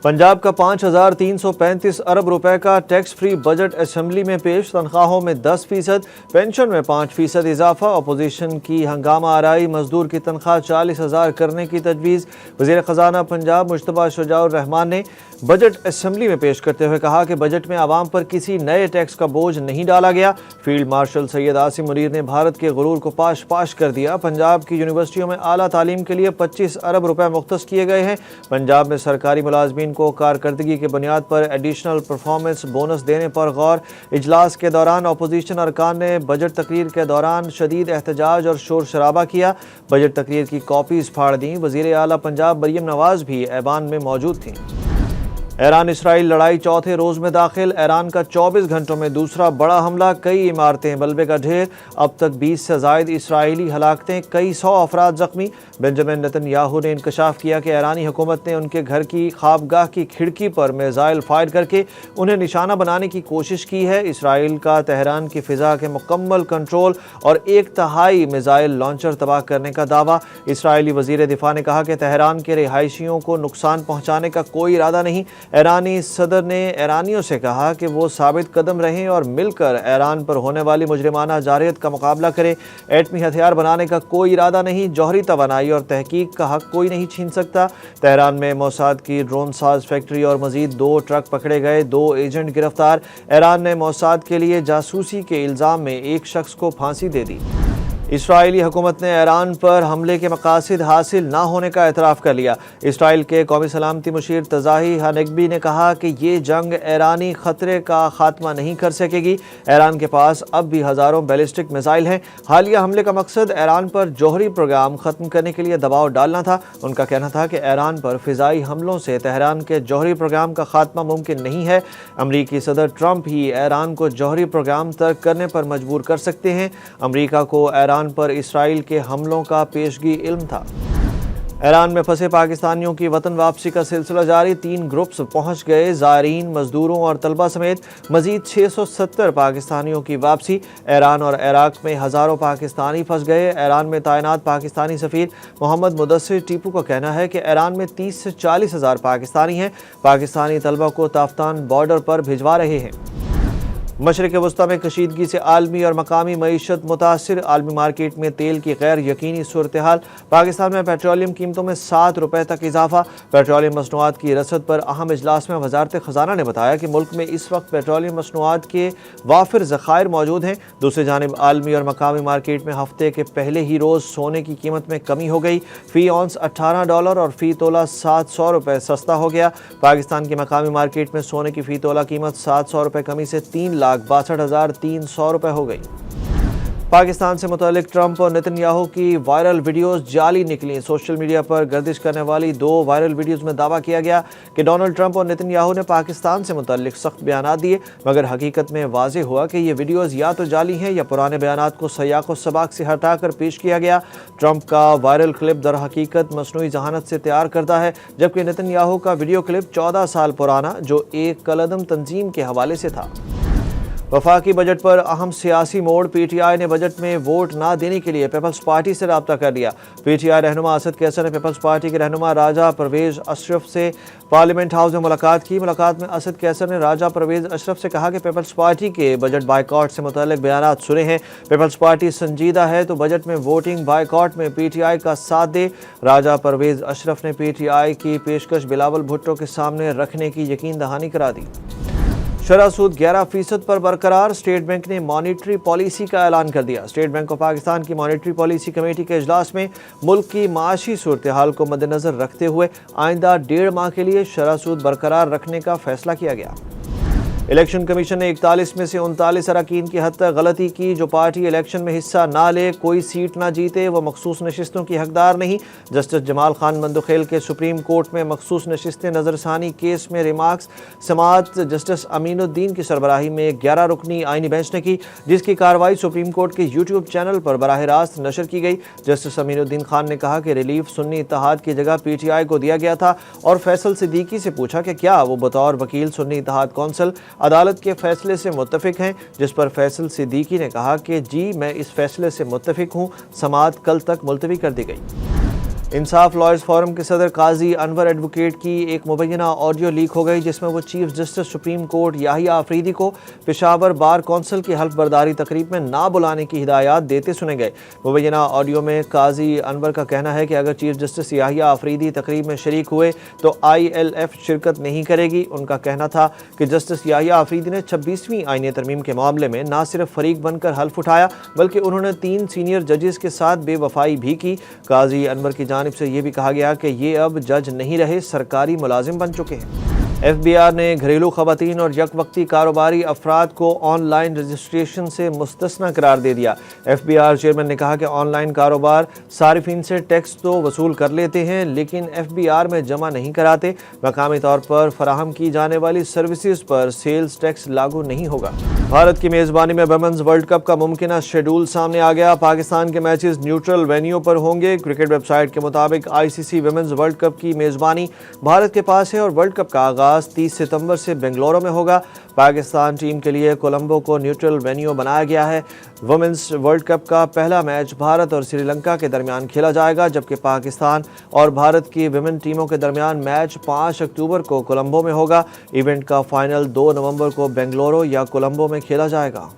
पंजाब का 5,335 अरब रुपए का टैक्स फ्री बजट असेंबली में पेश। तनख्वाहों में 10%, पेंशन में 5% इजाफा। अपोजिशन की हंगामा आराई, मजदूर की तनख्वाह 40,000 करने की तजवीज़। वज़ीर ख़जाना पंजाब मुश्तबा शुजाउर रहमान ने बजट असेंबली में पेश करते हुए कहा कि बजट में आवाम पर किसी नए टैक्स का बोझ नहीं डाला गया। फील्ड मार्शल सैयद आसिम मुनीर ने भारत के गुरूर को पाश पाश कर दिया। पंजाब की यूनिवर्सिटियों में आला तालीम के लिए 25 अरब रुपए मुख्तस किए गए हैं। पंजाब में सरकारी मुलाजमीन को कारकर्दगी के बुनियाद पर एडिशनल परफॉर्मेंस बोनस देने पर गौर। इजलास के दौरान अपोजिशन अरकान ने बजट तकरीर के दौरान शदीद एहतजाज और शोर शराबा किया। बजट तकरीर की कॉपीज फाड़ दी। वज़ीर आला पंजाब मरियम नवाज भी ऐवान में मौजूद थीं। ईरान इसराइल लड़ाई चौथे रोज़ में दाखिल। ईरान का 24 घंटों में दूसरा बड़ा हमला, कई इमारतें मलबे का ढेर। अब तक 20 से ज़ायद इसराइली हलाकतें, कई सौ अफराद ज़ख्मी। बेंजामिन नेतन्याहू ने इंकशाफ किया कि ईरानी हुकूमत ने उनके घर की ख्वाबगाह की खिड़की पर मिसाइल फायर करके उन्हें निशाना बनाने की कोशिश की है। इसराइल का तेहरान की फ़िज़ा के मुकम्मल कंट्रोल और 1/3 मिसाइल लॉन्चर तबाह करने का दावा। इसराइली वज़ीर दिफा ने कहा कि तेहरान के रिहायशियों को नुकसान पहुँचाने का कोई इरादा नहीं। ईरानी सदर ने ईरानियों से कहा कि वो साबित कदम रहें और मिलकर ईरान पर होने वाली मुजरिमाना जारहियत का मुकाबला करें। एटमी हथियार बनाने का कोई इरादा नहीं। जौहरी तवानाई और तहकीक का हक कोई नहीं छीन सकता। तेहरान में मोसाद की ड्रोन साज फैक्ट्री और मजीद 2 ट्रक पकड़े गए, 2 एजेंट गिरफ्तार। ईरान ने मोसाद के लिए जासूसी के इल्ज़ाम में एक शख्स को फांसी दे दी। इसराइली हुकूमत ने ईरान पर हमले के मकासद हासिल ना होने का एतराफ़ कर लिया। इसराइल के कौमी सलामती मुशीर तज़ाही हनगबी ने कहा कि ये जंग ईरानी ख़तरे का खात्मा नहीं कर सकेगी। ईरान के पास अब भी हज़ारों बैलिस्टिक मिसाइल हैं। हालिया हमले का मकसद ईरान पर जौहरी प्रोग्राम ख़त्म करने के लिए दबाव डालना था। उनका कहना था कि ईरान पर फ़िज़ाई हमलों से तेहरान के जौहरी प्रोग्राम का खात्मा मुमकिन नहीं है। अमरीकी सदर ट्रंप ही ईरान को जौहरी प्रोग्राम तर्क करने पर मजबूर कर सकते हैं। अमरीका को ईरान पर इसराइल के हमलों का पेशगी इल्म था। ईरान में फंसे पाकिस्तानियों की वतन वापसी का सिलसिला जारी। 3 ग्रुप्स पहुंच गए। ज़ायरीन, मजदूरों और तलबा समेत मजीद 670 पाकिस्तानियों की वापसी। ईरान और इराक में हज़ारों पाकिस्तानी फंस गए। ईरान में तैनात पाकिस्तानी सफ़ीर मोहम्मद मुदस्सिर टीपू का कहना है कि ईरान में 30 से 40 हज़ार पाकिस्तानी हैं। पाकिस्तानी तलबा को ताफ्तान बॉर्डर पर भिजवा रहे हैं। मशरिक़ वस्ता में कशीदगी से आलमी और मकामी मईशत मुतासिर। आलमी मार्केट में तेल की गैर यकीनी सूरत हाल। पाकिस्तान में पेट्रोलियम कीमतों में 7 रुपये तक इजाफा। पेट्रोलियम मसनूआत की रसद पर अहम इजलास में वजारत ख़जाना ने बताया कि मुल्क में इस वक्त पेट्रोलियम मसनूआत के वाफिर ज़खायर मौजूद हैं। दूसरी जानिब आलमी और मकामी मार्केट में हफ्ते के पहले ही रोज़ सोने की कीमत में कमी हो गई। फ़ी औंस $18 और फ़ी तोला 700 रुपये सस्ता हो गया। पाकिस्तान की मकामी मार्केट में सोने की फ़ी तोला कीमत 700 रुपये कमी से 3,62,300 रुपये हो गई। पाकिस्तान से मुतल्लिक ट्रंप और नेतन्याहू की वायरल वीडियोस जाली निकली। सोशल मीडिया पर गर्दिश करने वाली 2 वायरल वीडियोस में दावा किया गया कि डोनाल्ड ट्रंप और नेतन्याहू ने पाकिस्तान से मुतल्लिक सख्त बयानात दिए, मगर हकीकत में वाज़ेह हुआ कि ये वीडियोस या तो जाली हैं या पुराने बयानात को सयाक़ व सबाक़ से हटाकर पेश किया गया। ट्रंप का वायरल क्लिप दर हकीकत मसनूई जहानत से तैयार करदा है, जबकि नेतन्याहू का वीडियो क्लिप 14 साल पुराना जो एक कलअदम तंजीम के हवाले से था। वफाकी बजट पर अहम सियासी मोड़। पीटीआई ने बजट में वोट ना देने के लिए पीपल्स पार्टी से रब्ता कर लिया। पीटीआई रहनुमा असद कैसर ने पीपल्स पार्टी के रहनुमा राजा परवेज अशरफ से पार्लियामेंट हाउस में मुलाकात की। मुलाकात में असद कैसर ने राजा परवेज अशरफ से कहा कि पीपल्स पार्टी के बजट बाइकॉट से मुतल्लिक बयानात सुने हैं। पीपल्स पार्टी संजीदा है तो बजट में वोटिंग बाइकॉट में पीटीआई का साथ दे। राजा परवेज अशरफ ने पीटीआई की पेशकश बिलावल भुट्टो के सामने रखने की यकीन दहानी करा दी। शरह सूद 11% पर बरकरार। स्टेट बैंक ने मॉनिटरी पॉलिसी का ऐलान कर दिया। स्टेट बैंक ऑफ पाकिस्तान की मॉनिटरी पॉलिसी कमेटी के इजलास में मुल्क की माशी सूरत हाल को मद्देनजर रखते हुए आइंदा 1.5 माह के लिए शरह सूद बरकरार रखने का फैसला किया गया। इलेक्शन कमीशन ने 41 में से 39 अरकान की हद तक गलती की। जो पार्टी इलेक्शन में हिस्सा ना ले, कोई सीट ना जीते, वो मखसूस नशिस्तों की हकदार नहीं। जस्टिस जमाल खान मंदुखेल के सुप्रीम कोर्ट में मखसूस नशिस्तें नज़रसानी केस में रिमार्क्स समाअत जस्टिस अमीनुद्दीन की सरबराही में 11 रुकनी आइनी बेंच ने की, जिसकी कार्रवाई सुप्रीम कोर्ट के यूट्यूब चैनल पर बराह रास्त नशर की गई। जस्टिस अमीनुद्दीन खान ने कहा कि रिलीफ सुन्नी इत्तेहाद की जगह पीटीआई को दिया गया था और फैसल सिद्दीकी से पूछा कि क्या वो बतौर वकील सुन्नी इत्तेहाद कौंसिल अदालत के फैसले से मुत्तफिक हैं, जिस पर फैसल सिद्दीकी ने कहा कि जी मैं इस फैसले से मुत्तफिक हूँ। समाअत कल तक मुलतवी कर दी गई। انصاف لائرز فورم کے صدر قاضی انور ایڈوکیٹ کی ایک مبینہ آڈیو لیک ہو گئی جس میں وہ chief justice supreme court Yahya Afridi کو پشاور بار کونسل کی حلف برداری تقریب میں نہ بلانے کی ہدایات دیتے سنے گئے۔ مبینہ آڈیو میں قاضی انور کا کہنا ہے کہ اگر چیف جسٹس یاہیا آفریدی تقریب میں شریک ہوئے تو ILF شرکت نہیں کرے گی۔ ان کا کہنا تھا کہ جسٹس یاہیا آفریدی نے 26ویں آئینی ترمیم کے معاملے میں نہ صرف فریق بن کر حلف اٹھایا بلکہ انہوں نے 3 سینئر ججز کے ساتھ بے وفائی بھی کی۔ قاضی انور کی جانب سے یہ بھی کہا گیا کہ یہ اب جج نہیں رہے، سرکاری ملازم بن چکے ہیں۔ FBI نے گھریلو خواتین اور یک وقتی کاروباری افراد کو آن لائن رجسٹریشن سے مستثنی قرار دے دیا۔ FBI چیئرمین نے کہا کہ آن لائن کاروبار صارفین سے ٹیکس تو وصول کر لیتے ہیں لیکن FBI میں جمع نہیں کراتے۔ مقامی طور پر فراہم کی جانے والی سروسز پر سیلز ٹیکس لاگو نہیں ہوگا۔ بھارت کی میزبانی میں ویمنز ورلڈ کپ کا ممکنہ شیڈول سامنے آ گیا۔ پاکستان کے میچز نیوٹرل وینیو پر ہوں گے۔ کرکٹ ویب سائٹ کے مطابق ICC ویمنز ورلڈ کپ کی میزبانی بھارت کے پاس ہے اور ورلڈ کپ کا آغاز 30 ستمبر سے بنگلورو میں ہوگا۔ پاکستان ٹیم کے لیے کولمبو کو نیوٹرل وینیو بنایا گیا ہے۔ ویمنز ورلڈ کپ کا پہلا میچ بھارت اور سری لنکا کے درمیان کھیلا جائے گا جبکہ پاکستان اور بھارت کی ویمن ٹیموں کے درمیان میچ 5 اکتوبر کو کولمبو میں ہوگا۔ ایونٹ کا فائنل 2 نومبر کو بنگلورو یا کولمبو میں کھیلا جائے گا۔